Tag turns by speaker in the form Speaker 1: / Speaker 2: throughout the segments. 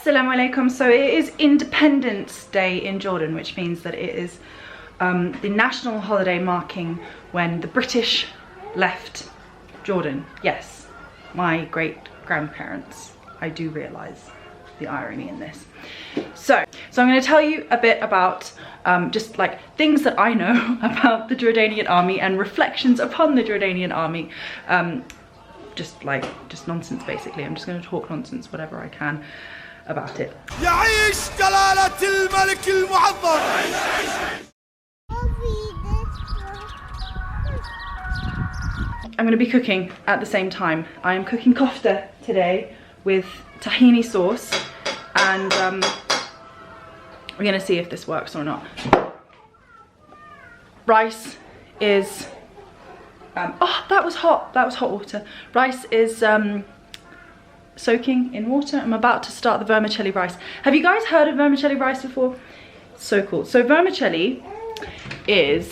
Speaker 1: Assalamu alaikum. So it is Independence Day in Jordan, which means that it is the national holiday marking when the British left Jordan. Yes, my great grandparents. I do realise the irony in this. So I'm going to tell you a bit about just like things that I know about the Jordanian Army and reflections upon the Jordanian Army. Just nonsense basically. I'm just going to talk nonsense, whatever I can about it. I'm going to be cooking at the same time. I am cooking kofta today with tahini sauce, and we're going to see if this works or not. Rice is oh, that was hot water. Rice is soaking in water. I'm about to start the vermicelli rice. Have you guys heard of vermicelli rice before? So cool. So vermicelli is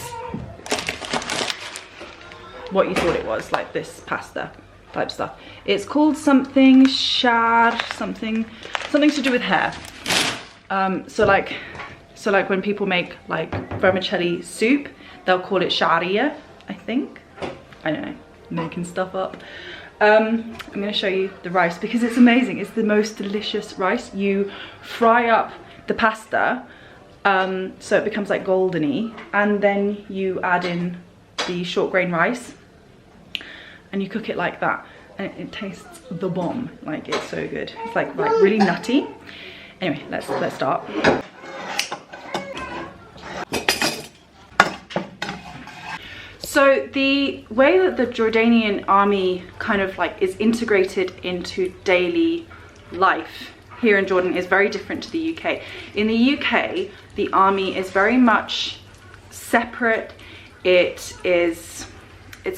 Speaker 1: what you thought it was, like this pasta type stuff. It's called something shar, something to do with hair. So like when people make like vermicelli soup, they'll call it sharia, I think. I don't know, making stuff up. I'm going to show you the rice because it's amazing. It's the most delicious rice. You fry up the pasta so it becomes like goldeny, and then you add in the short grain rice and you cook it like that, and it tastes the bomb. Like, it's so good. It's like really nutty. Anyway, let's start. So the way that the Jordanian army kind of like is integrated into daily life here in Jordan is very different to the UK. In the UK, the army is very much separate. It's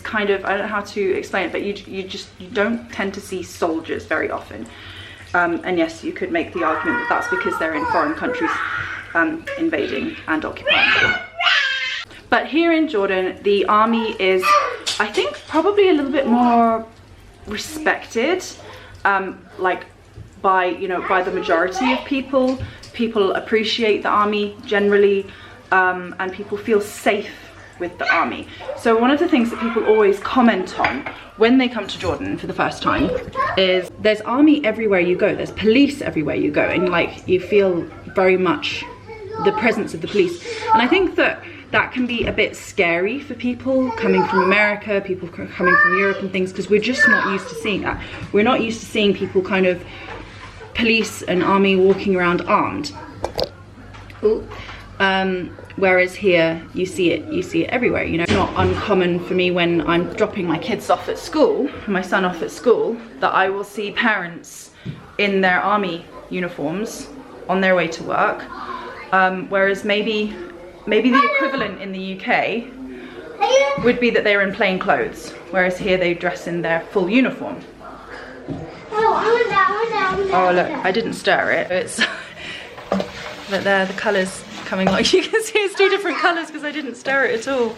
Speaker 1: kind of, I don't know how to explain it, but you don't tend to see soldiers very often. And yes, you could make the argument that that's because they're in foreign countries invading and occupying. But here in Jordan, the army is, I think, probably a little bit more respected, like by the majority of people. People appreciate the army generally, and people feel safe with the army. So one of the things that people always comment on when they come to Jordan for the first time is there's army everywhere you go, there's police everywhere you go, and like you feel very much the presence of the police. And I think that can be a bit scary for people coming from America, people coming from Europe and things, because we're just not used to seeing that. We're not used to seeing people kind of police and army walking around armed. Ooh. Whereas here you see it everywhere. You know, it's not uncommon for me when I'm dropping my kids off at school, my son off at school, that I will see parents in their army uniforms on their way to work. Whereas maybe the equivalent in the UK would be that they're in plain clothes, whereas here they dress in their full uniform. Oh look, I didn't stir it. It's but there, the colours coming like you can see it's two different colours because I didn't stir it at all.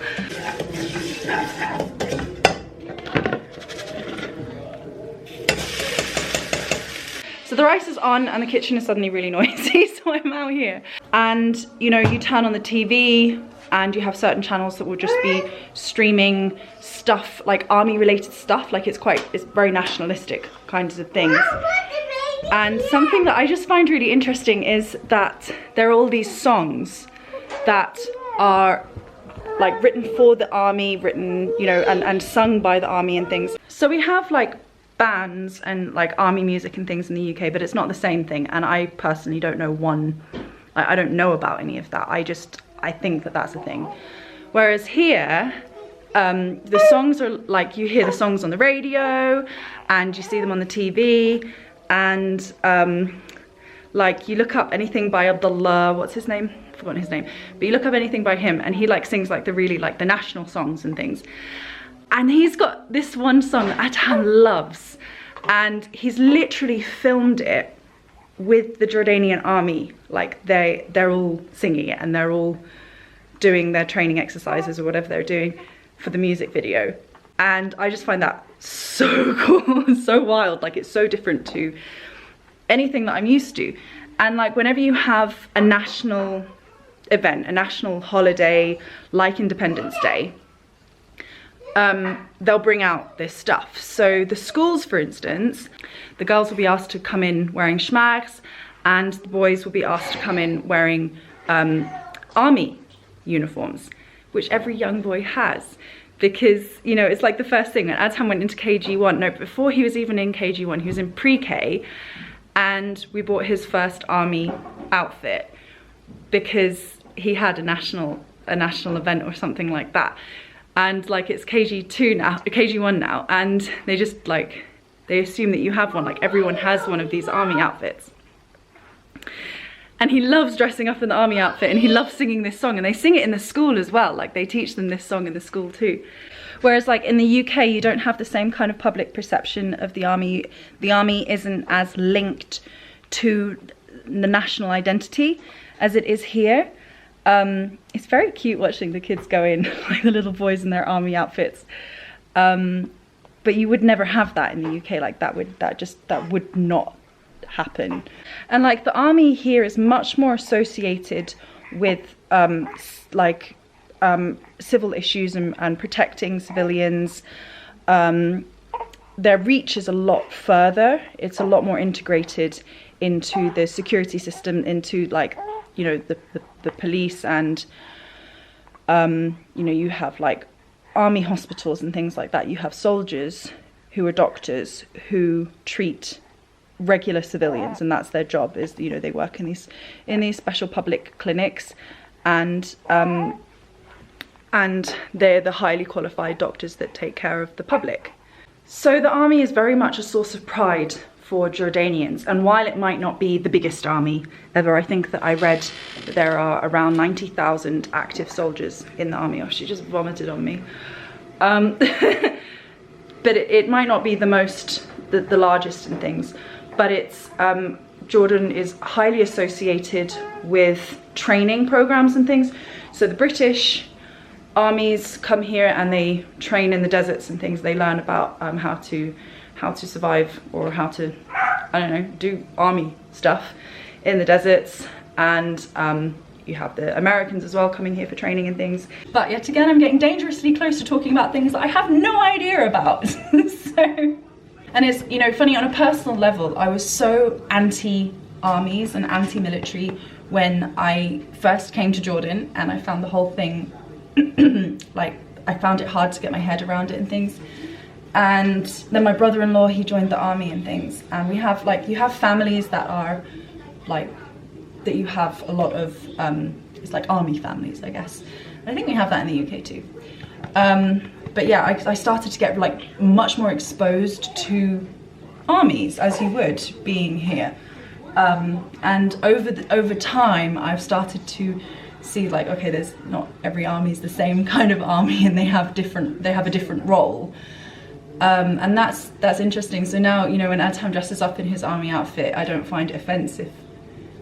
Speaker 1: So the rice is on and the kitchen is suddenly really noisy, so I'm out here. And you know, you turn on the TV and you have certain channels that will just be streaming stuff, like army related stuff, like it's very nationalistic kinds of things. And something that I just find really interesting is that there are all these songs that are like written for the army, written, you know, and sung by the army and things. So we have like bands and like army music and things in the UK, but it's not the same thing. And I personally don't know I don't know about any of that. I think that that's a thing. Whereas here, the songs are like, you hear the songs on the radio and you see them on the TV, and like you look up anything by Abdullah, what's his name? I've forgotten his name. But you look up anything by him and he like sings like the national songs and things. And he's got this one song that Adhan loves, and he's literally filmed it with the Jordanian army. Like they're all singing it and they're all doing their training exercises or whatever they're doing for the music video. And I just find that so cool, so wild. Like, it's so different to anything that I'm used to. And like whenever you have a national event, a national holiday like Independence Day, they'll bring out this stuff. So the schools, for instance, the girls will be asked to come in wearing shmags, and the boys will be asked to come in wearing army uniforms, which every young boy has, because, you know, it's like the first thing. When Adham went into KG1, no, before he was even in KG1, he was in pre-K, and we bought his first army outfit because he had a national event or something like that. And like it's KG2 now, KG1 now, and they just like, they assume that you have one, like everyone has one of these army outfits. And he loves dressing up in the army outfit, and he loves singing this song, and they sing it in the school as well. Like they teach them this song in the school too. Whereas like in the UK, you don't have the same kind of public perception of the army. The army isn't as linked to the national identity as it is here. It's very cute watching the kids go in, like the little boys in their army outfits. But you would never have that in the UK. Like that would not happen. And like the army here is much more associated with civil issues and protecting civilians. Their reach is a lot further. It's a lot more integrated into the security system, into like, you know, the police, and you know, you have like army hospitals and things like that. You have soldiers who are doctors who treat regular civilians, and that's their job, is, you know, they work in these special public clinics, and they're the highly qualified doctors that take care of the public. So the army is very much a source of pride for Jordanians, and while it might not be the biggest army ever, I think that I read that there are around 90,000 active soldiers in the army. Oh, she just vomited on me. But it might not be the largest in things, but it's Jordan is highly associated with training programs and things. So the British armies come here and they train in the deserts and things. They learn about how to survive, or how to, I don't know, do army stuff in the deserts. And you have the Americans as well coming here for training and things. But yet again, I'm getting dangerously close to talking about things that I have no idea about. And it's, you know, funny, on a personal level, I was so anti-armies and anti-military when I first came to Jordan, and I found the whole thing, like, I found it hard to get my head around it and things. And then my brother-in-law, he joined the army and things. And we have, like, you have families that are, like, that you have a lot of, it's like army families, I guess. And I think we have that in the UK too. But yeah, I started to get like much more exposed to armies, as you would being here. And over time, I've started to see like, okay, there's not every army is the same kind of army, and they have a different role. And that's interesting. So now, you know, when Adham dresses up in his army outfit, I don't find it offensive,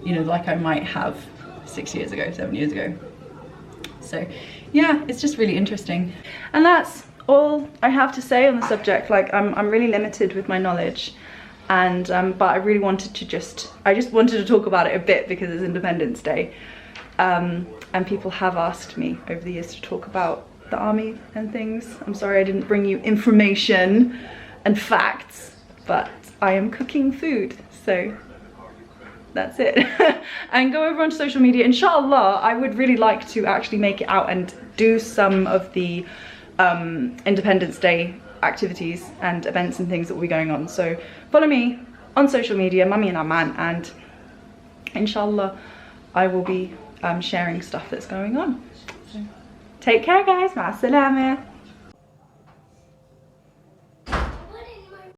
Speaker 1: you know, like I might have 6 years ago, 7 years ago. So yeah, it's just really interesting. And that's all I have to say on the subject. Like I'm really limited with my knowledge, and but I really wanted to I just wanted to talk about it a bit because it's Independence Day. And people have asked me over the years to talk about the army and things. I'm sorry I didn't bring you information and facts, but I am cooking food, so that's it. And go over onto social media. Inshallah, I would really like to actually make it out and do some of the Independence Day activities and events and things that will be going on. So follow me on social media, MummyinAmman, and inshallah I will be sharing stuff that's going on. So take care guys, ma salama.